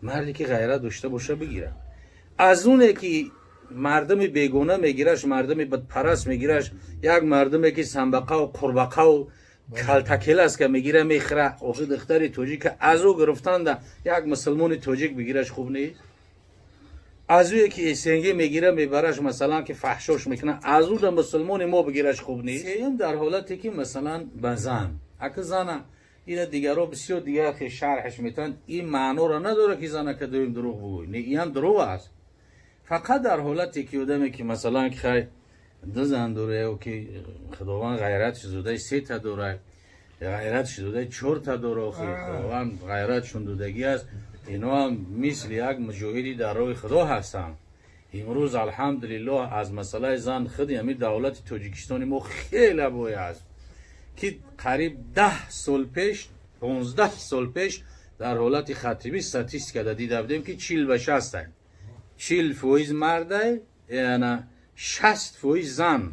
مردی که غیرت داشته باشه بگیره. از اونه که مردم بیگونه میگیرش، مردم بدپرست میگیرش، یک مردمی که سنبقه و قربقه و کلتکل است که میگیره میخره. آخه دختری توجیک که از او گرفتن ده یک مسلمان توجیک بگیرش خوب نیست. از اوی که سنگی میگیره میبرش مثلا که فحشوش میکنه، از او ده مسلمان ما بگیرش خوب نیست. این در حالتی که مثلا بزن اگه زنه این دیگر رو بسیار دیگر که شرحش میتن این معنی را نداره که زنه که دویم دروغ بگوی، نه این هم دروغ است. فقط در حالتی که آدمی که مثلا که خیلی دو زن داره و که خداوند غیرت شده 3 تا داره، غیرت شده 4 تا داره و خداوند غیرت شندودگی است، اینا هم مثل یک مجاهدی در راه خدا هستن. امروز الحمدلله از مسئله زن خودی همین دولت تاجیکستان ما خیلی بوی است که قریب 10 سال پیش 15 سال پیش در حالت خطیبی استاتیستیک دیده بودیم که 40 و 60 40% مرده یعنی 60% زن.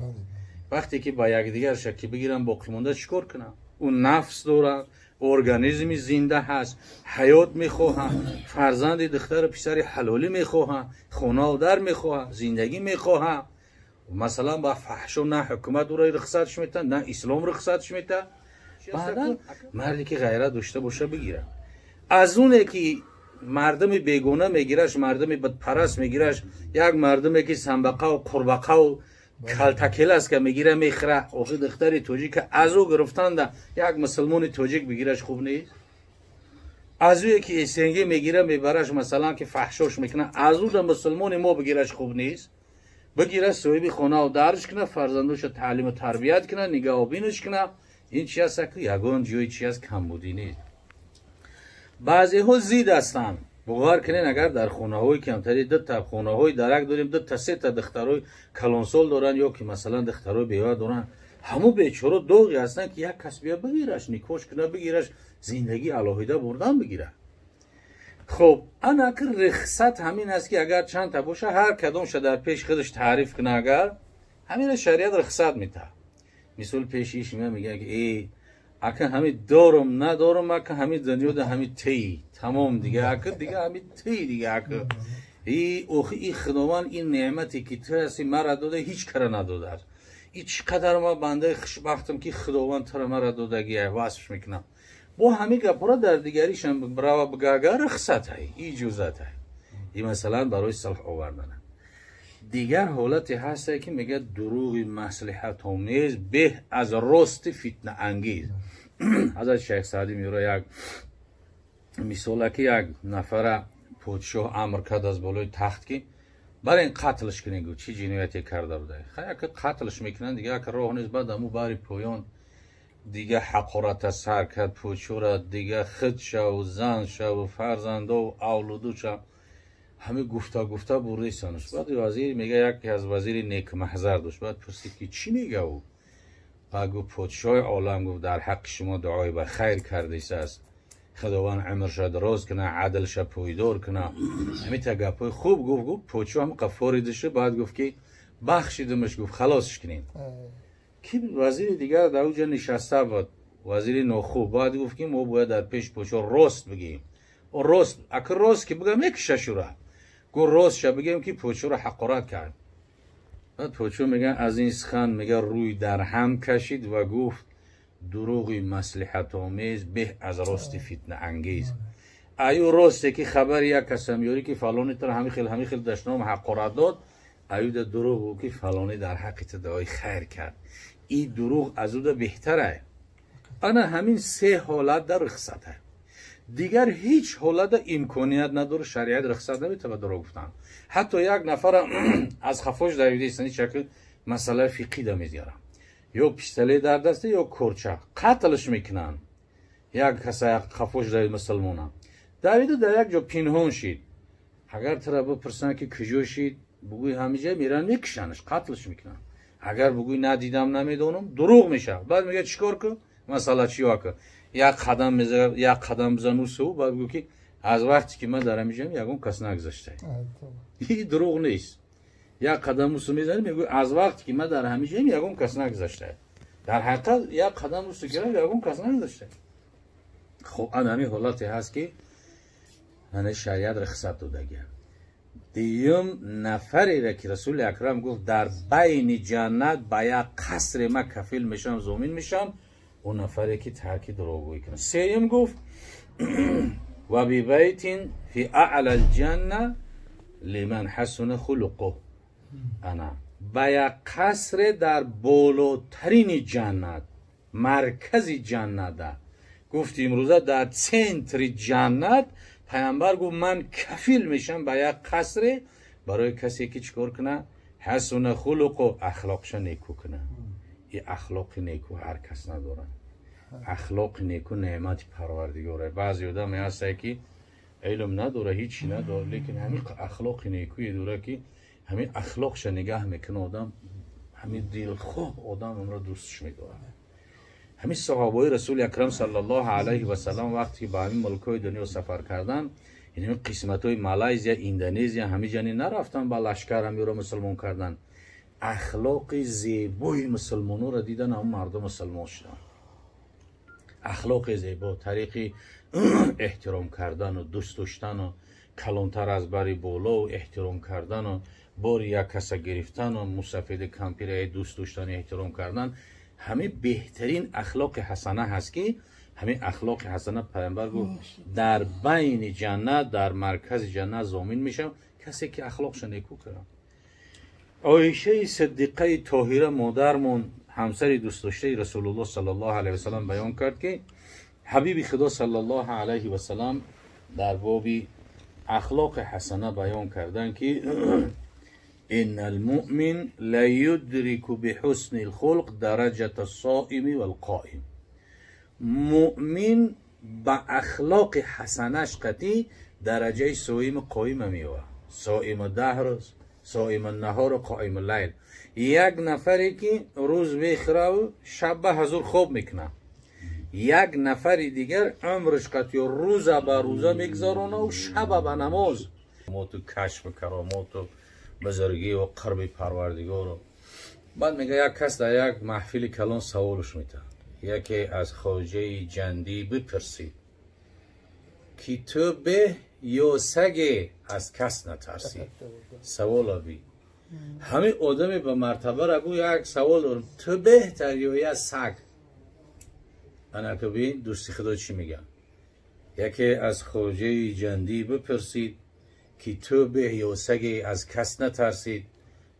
وقتی که با یکدیگر شکی بگیرن باقی مونده چیکار کنن؟ اون نفس داره، ارگانیسمی زنده هست، حیات میخواه، فرزند دختر پسر حلالی میخواه، خونه و در میخواه، زندگی میخواه. مثلا با فحشو نه حکومت او را رخصتش میتن، نه اسلام رخصتش میتن. بعدا مردی که غیرت داشته باشه بگیره. از اونه که مردم بیگونه میگیرش، مردم بدپرست میگیرش، یک مردمی که سنبقه و قربقه و کلتکل است که میگیره میخره. آخه دختری توجیک که از او گرفتن ده یک مسلمان توجیک بگیرش خوب نیست. از اوی که سنگی میگیره میبرش مثلا که فحشوش میکنه، از او ده مسلمان ما بگیرش خوب نیست. بگیره صاحب خونه و درش کنه، فرزندوش تعلیم و تربیت کنه، نگاه و بینش کنه. این چی است که یگان جوی چی است کمبودی نیست. بعضی ها زید هستن. باور کنین اگر در خونه های کمتری 2 تا خونه های درک داریم، 2 تا 3 تا دخترای کلانسول دارن یا که مثلا دخترای بیوه دارن، همو بیچاره دوغی هستن که یک کس بیا بگیرش، نیکوش کنه بگیرش، زندگی علاهیده بردن بگیره. خب انا که رخصت همین است که اگر چند تا باشه هر کدومش در پیش خودش تعریف کنه، اگر همین شریعت رخصت میده. مثال پیشیش میگه که ای اگه همین دارم ندارم، اگه همین دنیا ده همین تی تمام دیگه، اگه دیگه همین تی دیگه، اگه ای خداوند این نعمتی که تو هستی مرا داده هیچ کار نداده. ای چقدر ما بنده خوشبختم که خداوند تو را مرا دادگیه واسش میکنم. با همین گپا در دیگریشم برای بگاگر رخصت های اجازت های این مثلا برای صلح آوردن. دیگر حالتی هست که میگه دروغ مصلحت آمیز به از راست فتنه انگیز. حضرت شیخ سعدی میگه یک مثال که یک نفر پادشاه امر کرد از بالای تخت که برای این قتلش کنین، چی جنایتی کرده بوده. خیلی که قتلش میکنن دیگه که راه نیست. بعد امو باری پایان دیگه حقارت سر کرد پادشاه را، دیگه خودش و زنش و فرزنده و اولادش همه گفته برده سانش. بعد وزیر میگه یکی از وزیر نیک محضر داشت، بعد پرسید که چی میگه او؟ بعد گفت پادشاه عالم گفت در حق شما دعای به خیر کرده است، خداوند عمرش دراز کنه، عدلش پایدار کنه. همین تا گپای خوب گفت پادشاه هم قفاری داشته. بعد گفت که بخشیدمش، گفت خلاصش کنین. کی وزیر دیگر در اونجا نشسته بود، وزیر ناخوب. بعد گفت که ما باید در پیش پادشاه راست بگیم. و راست اگر راست که بگم یک ششوره، گفت راست بگیم که پادشاه را حقارت کرد. بعد پادشاه میگه از این سخن میگه روی در هم کشید و گفت دروغی مصلحت آمیز به از راست فتنه انگیز. ایو راسته که خبر یک کسم یاری که فلانی تر همین خیل دشنام حقارت داد، ایو در دروغ که فلانی در حق تدعای خیر کرد. این دروغ از او بهتره. انا همین 3 حالت در رخصته. دیگر هیچ حالت امکانیت نداره شریعت رخصت نمیتونه دروغ گفتن. حتی یک نفر از خفاش دویده استنی شکل مسئله فقهی ده میذارن، یا پیستله در دسته یا کرچه قتلش میکنن. یک کس خفاش دوید مسلمانه دویده در یک جا پنهان شید، اگر طرف بپرسن که کجا شید بگوی همینجا، میرن میکشنش قتلش میکنن. اگر بگوی ندیدم نمیدونم دروغ میشه. بعد میگه چیکار کن؟ مسئله چی واکه؟ یک قدم بزنو سو. بعد بگو که از وقتی که من دارم میجم یکم کس نگذاشته. این دروغ نیست. یک قدم سو میزنی میگو از وقتی که من در همیجم یکم کس نگذاشته. در حقیقت یک قدم سو گرفت یکم کس نگذاشته. خب همین حالتی هست که هنه شریعت رخصت دادگی. دیوم نفری را که رسول اکرم گفت در بین جنت با یک قصر ما کفیل میشم زمین میشم، اون نفری که ترک دروغگویی کنه. سوم گفت و بی بیت فی اعلی الجنه لمن حسن خلقه. انا با یک قصر در بالاترین جنت، مرکز جنت. گفت امروزه در سنتر جنت پیامبر گفت من کفیل میشم با یک قصر برای کسی که چیکار کنه؟ حسن خلق و اخلاقش نیکو کنه. این اخلاق نیکو هر کس نداره. اخلاق نیکو نعمت پروردگاره. بعضی آدم هست که علم نداره، هیچی نداره، لیکن همین اخلاق نیکوی داره که همین اخلاقش نگاه میکنه آدم، همین دلخواه آدم اون را دوستش میداره. همین صحابه رسول اکرم صلی الله علیه و سلم وقتی با همین ملکای دنیا سفر کردن، یعنی قسمت های مالایزیا، اندونزیا، همه جانی نرفتن با لشکر همی رو مسلمان کردن. اخلاق زیبای مسلمانو را دیدن، هم مردم مسلمان شدن. اخلاق زیبا، طریق احترام کردن و دوست داشتن و کلانتر از بری بالا و احترام کردن و بار یک کس گرفتن و مسافد کمپیر دوست داشتن احترام کردن، همه بهترین اخلاق حسنه هست که همین اخلاق حسنه پیامبر گفت در بین جنت، در مرکز جنت زامین میشم کسی که اخلاقش نیکو کنه. عایشه صدیقه طاهره مادرمون، همسر دوست داشته رسول الله صلی الله علیه و سلم بیان کرد که حبیب خدا صلی الله علیه و سلم در باب اخلاق حسنه بیان کردن که ان المؤمن لا يدرك بحسن الخلق درجه الصائم والقائم. مؤمن با اخلاق حسنش قطعی درجه صائم قائم میوه. صائم دهر، صائم النهار و قائم اللیل. یک نفری که روز میخوره و شب به حضور خواب میکنه، یک نفری دیگر عمرش قطعی روز به روزه میگذارونه و شب به نماز. ما تو کشف کرامات و بزرگی و قرب پروردگار رو بعد میگه یک کس در یک محفل کلان سوالش میده، یکی از خواجه جندی بپرسید که تو به یا سگ از کس نترسی. سوال بی همه آدمی به مرتبه را گو یک سوال دارم، تو بهتر یا یک سگ؟ انا که بین دوستی خدا چی میگه؟ یکی از خواجه جندی بپرسید که تو به یا سگ از کس نترسید،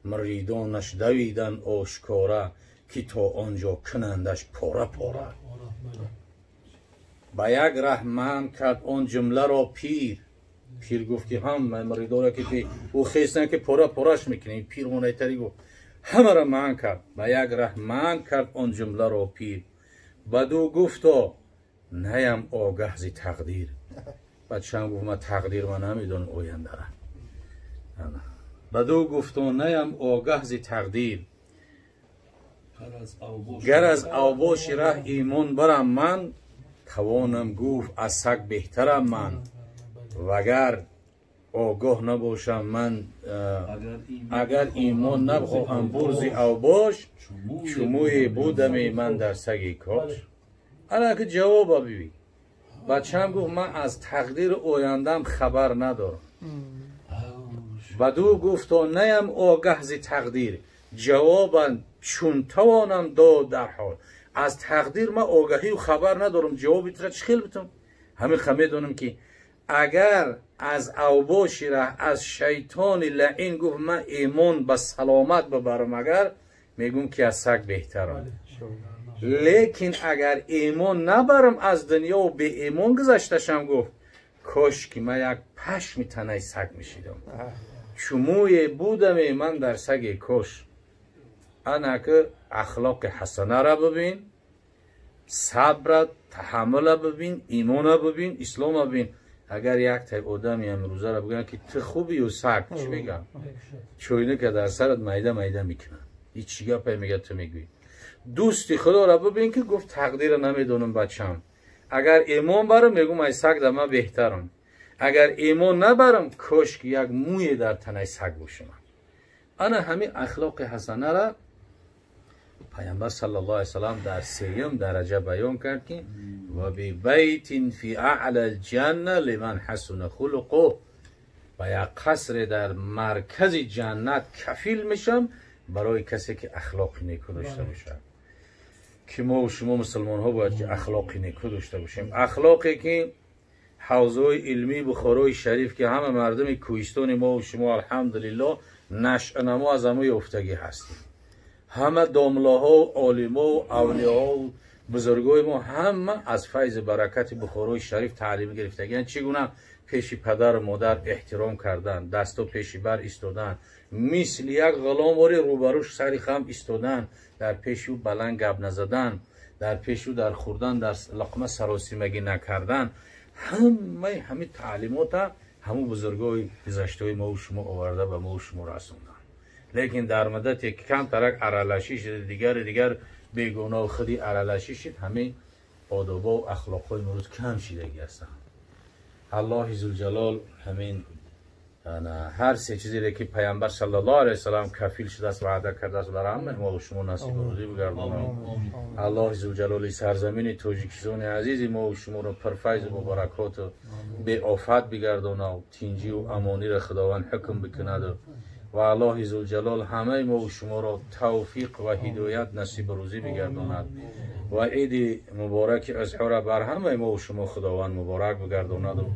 مریدانش دویدن آشکاره که تا آنجا کنندش پاره پاره. با یک رحمان کرد آن جمله را پیر گفت که هم مریدان که او خیستن که پاره پارهش میکنه. پیر منیتری گفت همه را من کرد. با یک رحمان کرد آن جمله را پیر، بدو گفتا نیم آگه زی تقدیر. بچه‌ام گفت من تقدیر من نمیدونم آینده را. بدو گفتا نیم آگه زی تقدیر، گر از اوباش ره ایمان برم من، توانم گفت از سگ بهترم من. وگر آگاه نباشم من، اگر ایمان نبخواهم برزی اوباش، چموی بودمی من در سگ کاش. الان که جواب ببین، بچه‌م گفت من از تقدیر آیندم خبر ندارم. بدو گفتا نیم آگه زی تقدیر، جوابا چون توانم داد در حال. از تقدیر من آگاهی و خبر ندارم، جوابی را چی خیل بتم؟ همین خمه دونم که اگر از اوباشی را از شیطان لعین گفت من ایمان به سلامت ببرم، اگر میگم که از سگ بهترم. لیکن اگر ایمان نبرم از دنیا و به ایمان گذشتشم، گفت کاش که من یک پشم تنه سگ میشیدم، چموی بودم من در سگ کاش. انا که اخلاق حسنه را ببین، صبر تحمل ببین، ایمان ببین، اسلام ببین. اگر یک تایپ آدمی امروزه را بگن که تو خوبی و سگ، چی بگم؟ چوینه که در سرت میده میده میکنن، هیچ چیگه پای میگه تو میگوی. دوستی خدا را ببین که گفت تقدیر نمیدونم بچم، اگر ایمان برم میگم ای سگ در من بهترم، اگر ایمان نبرم کاش که یک موی در تنه سگ باشم. انا همین اخلاق حسنه را پیامبر صلی الله علیه و سلم در سوم درجه بیان کرد که و ببیت فی اعلی الجنه لمن حسن خلقه، و یک قصر در مرکز جنت کفیل میشم برای کسی که اخلاق نیکو داشته باشه. که ما و شما مسلمان ها باید که اخلاق نیکو داشته باشیم، اخلاقی که حوزه علمی بخارای شریف که همه مردم کوهستان ما و شما الحمدلله نشأه نما از همه افتگی هستیم. همه داملاها و عالما و اولیاء و بزرگای ما همه از فیض برکت بخارای شریف تعلیم گرفتگی. چگونه پیش پدر و مادر احترام کردن، دستا پیش بر ایستادن، مثل یک غلام واری روبروش سری خم ایستادن، در پیش او بلند گپ نزدن، در پیش او در خوردن در لقمه سراسیمگی نکردن، همه تعلیمات همون بزرگای گذشته ما و شما آورده و ما و شما رسوندن. لیکن در مدت که کم ترک ارالشی شد، دیگر بیگناه و خودی ارالشی شد، همه آداب و اخلاقای امروز کم شدگی هستند. الله ذوالجلال همین هر سه چیزی که پیامبر صلی الله علیه وسلم کفیل شده است وعده کرده است برای همه ما و شما نصیب روزی بگردونه. الله ذوالجلال سرزمین تاجیکستان عزیز ما و شما را پر فیض و برکات و به آفت بگردونه و تینجی و امانی را خداوند حکم بکند و الله ذوالجلال همه ما و شما را توفیق و هدایت نصیب روزی بگرداند و عید مبارک اضحی بر همه ما و شما خداوند مبارک بگرداند و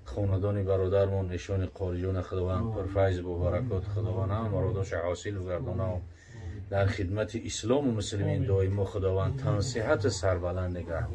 خاندان برادرمان نشان قاریون خداوند پرفیض و برکات خداوند هم مرادش حاصل بگرداند. در خدمت اسلام و مسلمین دائما خداوند تن صحت سربلند نگهدار.